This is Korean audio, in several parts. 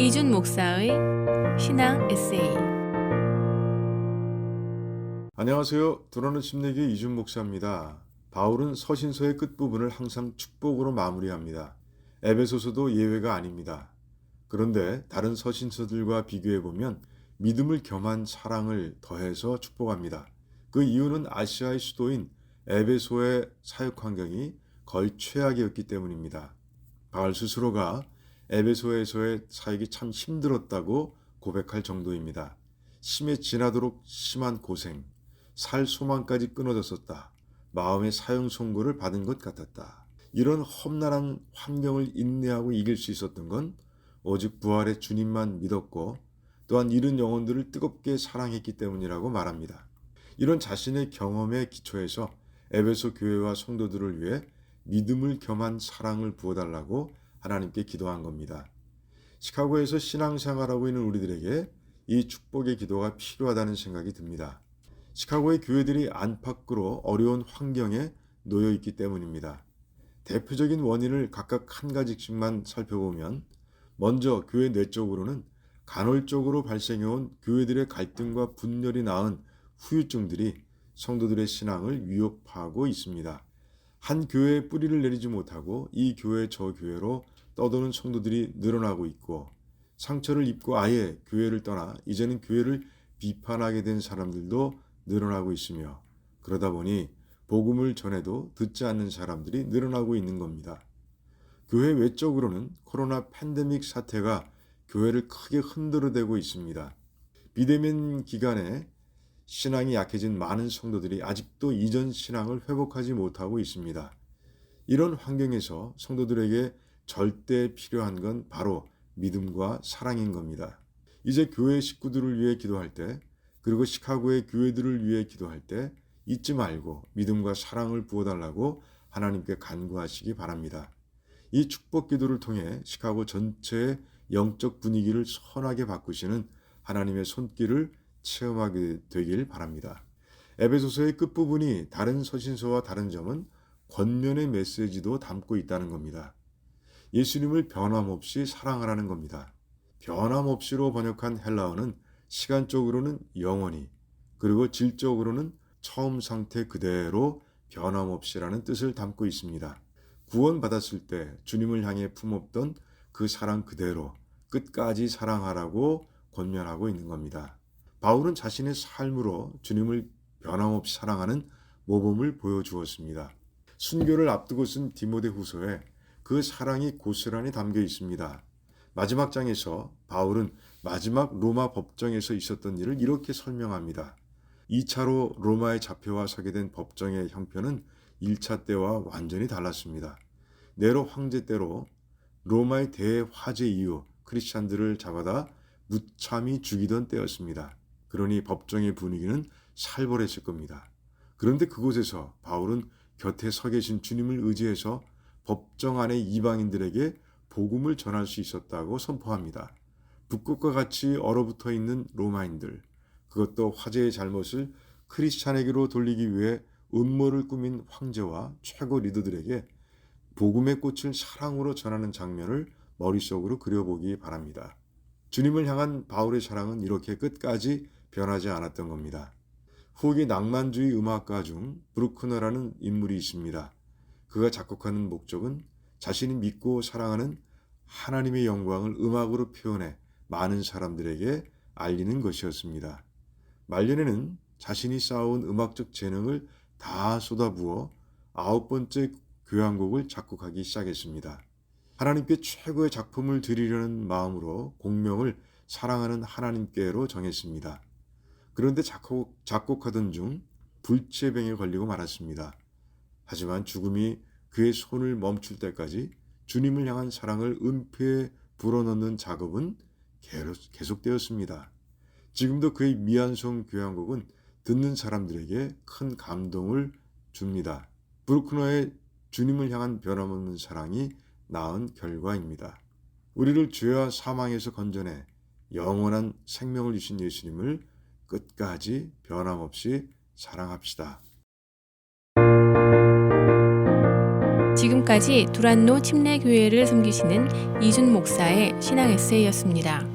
이준 목사의 신앙 에세이. 안녕하세요. 드러는 침례교회 이준 목사입니다. 바울은 서신서의 끝부분을 항상 축복으로 마무리합니다. 에베소서도 예외가 아닙니다. 그런데 다른 서신서들과 비교해보면 믿음을 겸한 사랑을 더해서 축복합니다. 그 이유는 아시아의 수도인 에베소의 사역 환경이 거의 최악이었기 때문입니다. 바울 스스로가 에베소에서의 사역이 참 힘들었다고 고백할 정도입니다. 심해 지나도록 심한 고생, 살 소망까지 끊어졌었다. 마음의 사형 선고를 받은 것 같았다. 이런 험난한 환경을 인내하고 이길 수 있었던 건 오직 부활의 주님만 믿었고 또한 잃은 영혼들을 뜨겁게 사랑했기 때문이라고 말합니다. 이런 자신의 경험에 기초해서 에베소 교회와 성도들을 위해 믿음을 겸한 사랑을 부어달라고 하나님께 기도한 겁니다. 시카고에서 신앙생활하고 있는 우리들에게 이 축복의 기도가 필요하다는 생각이 듭니다. 시카고의 교회들이 안팎으로 어려운 환경에 놓여 있기 때문입니다. 대표적인 원인을 각각 한 가지씩만 살펴보면 먼저 교회 내적으로는 간헐적으로 발생해온 교회들의 갈등과 분열이 낳은 후유증들이 성도들의 신앙을 위협하고 있습니다. 한 교회에 뿌리를 내리지 못하고 이 교회 저 교회로 떠도는 성도들이 늘어나고 있고 상처를 입고 아예 교회를 떠나 이제는 교회를 비판하게 된 사람들도 늘어나고 있으며 그러다 보니 복음을 전해도 듣지 않는 사람들이 늘어나고 있는 겁니다. 교회 외적으로는 코로나 팬데믹 사태가 교회를 크게 흔들어대고 있습니다. 비대면 기간에 신앙이 약해진 많은 성도들이 아직도 이전 신앙을 회복하지 못하고 있습니다. 이런 환경에서 성도들에게 절대 필요한 건 바로 믿음과 사랑인 겁니다. 이제 교회 식구들을 위해 기도할 때 그리고 시카고의 교회들을 위해 기도할 때 잊지 말고 믿음과 사랑을 부어달라고 하나님께 간구하시기 바랍니다. 이 축복 기도를 통해 시카고 전체의 영적 분위기를 선하게 바꾸시는 하나님의 손길을 체험하게 되길 바랍니다. 에베소서의 끝부분이 다른 서신서와 다른 점은 권면의 메시지도 담고 있다는 겁니다. 예수님을 변함없이 사랑하라는 겁니다. 변함없이로 번역한 헬라어는 시간적으로는 영원히 그리고 질적으로는 처음 상태 그대로 변함없이라는 뜻을 담고 있습니다. 구원받았을 때 주님을 향해 품었던 그 사랑 그대로 끝까지 사랑하라고 권면하고 있는 겁니다. 바울은 자신의 삶으로 주님을 변함없이 사랑하는 모범을 보여주었습니다. 순교를 앞두고 쓴 디모데후서에 그 사랑이 고스란히 담겨 있습니다. 마지막 장에서 바울은 마지막 로마 법정에서 있었던 일을 이렇게 설명합니다. 2차로 로마에 잡혀와 서게 된 법정의 형편은 1차 때와 완전히 달랐습니다. 네로 황제 때로 로마의 대화재 이후 크리스찬들을 잡아다 무참히 죽이던 때였습니다. 그러니 법정의 분위기는 살벌했을 겁니다. 그런데 그곳에서 바울은 곁에 서 계신 주님을 의지해서 법정 안의 이방인들에게 복음을 전할 수 있었다고 선포합니다. 북극과 같이 얼어붙어 있는 로마인들, 그것도 화제의 잘못을 크리스찬에게로 돌리기 위해 음모를 꾸민 황제와 최고 리더들에게 복음의 꽃을 사랑으로 전하는 장면을 머릿속으로 그려보기 바랍니다. 주님을 향한 바울의 사랑은 이렇게 끝까지 변하지 않았던 겁니다. 후기 낭만주의 음악가 중 브루크너라는 인물이 있습니다. 그가 작곡하는 목적은 자신이 믿고 사랑하는 하나님의 영광을 음악으로 표현해 많은 사람들에게 알리는 것이었습니다. 말년에는 자신이 쌓아온 음악적 재능을 다 쏟아부어 9번째 교향곡을 작곡하기 시작했습니다. 하나님께 최고의 작품을 드리려는 마음으로 공명을 사랑하는 하나님께로 정했습니다. 그런데 작곡하던 중 불치병에 걸리고 말았습니다. 하지만 죽음이 그의 손을 멈출 때까지 주님을 향한 사랑을 은폐에 불어넣는 작업은 계속되었습니다. 지금도 그의 미완성 교향곡은 듣는 사람들에게 큰 감동을 줍니다. 브루크너의 주님을 향한 변함없는 사랑이 낳은 결과입니다. 우리를 죄와 사망에서 건져내 영원한 생명을 주신 예수님을 끝까지 변함없이 사랑합시다. 지금까지 두란노 침례교회를 섬기시는 이준 목사의 신앙 에세이였습니다.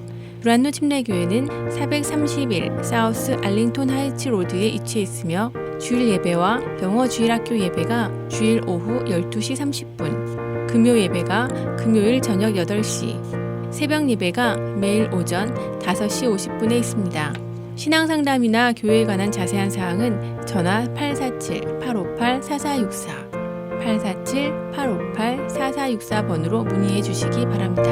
두란노 침례교회는 431 사우스 알링톤 하이츠 로드에 위치해 있으며 주일 예배와 영어 주일학교 예배가 주일 오후 12시 30분, 금요 예배가 금요일 저녁 8시, 새벽 예배가 매일 오전 5시 50분에 있습니다. 신앙 상담이나 교회에 관한 자세한 사항은 전화 847-858-4464, 847-858-4464번으로 문의해 주시기 바랍니다.